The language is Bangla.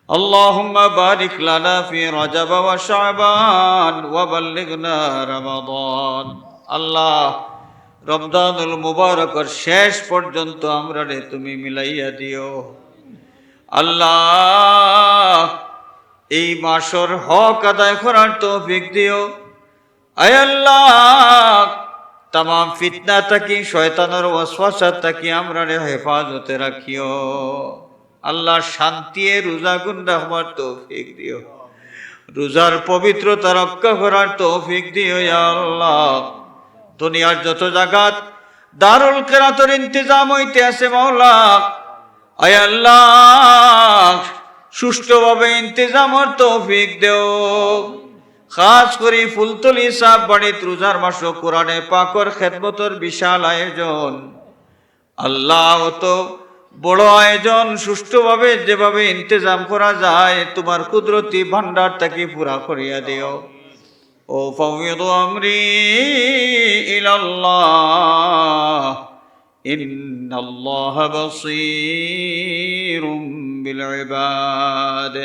اللهم بارك لنا في رجب وشعبان وبلغنا رمضان আল্লাহ রমজানুল মুবারকের শেষ পর্যন্ত আমরারে তুমি মিলাইয়া দিও আল্লাহ। এই মাসের হক আদায় করার তৌফিক দিও আয় আল্লাহ। तमाम ফিতনা থেকে শয়তানের ওয়াসওয়াসা থেকে আমরারে হেফাজতে রাখিও আল্লাহ। শান্তি রোজা গুণ রাখবার তৌফিক দিও, রোজার পবিত্রতা রক্ষা করার তৌফিক দিও ইয়া আল্লাহ। দুনিয়ার যত জায়গাত দারুল কিরাতের ইন্তজাম হইতে আছে মাওলা, আয় আল্লাহ সুষ্ঠুভাবে ইন্তজামের তৌফিক দেও। খাস করে ফুলতলি সাহেব বাড়িত রোজার মাস কোরআনে পাকর খেদমতের বিশাল আয়োজন আল্লাহ। তো বড় আয়োজন সুষ্ঠুভাবে যেভাবে ইন্তজাম করা যায় তোমার কুদরতি ভান্ডার থেকে পুরা করিয়া দিও। ও ফাওয়িদু আমরি ইলাল্লাহ ইন্নাল্লাহা বাসীরুম বিল ইবাদ।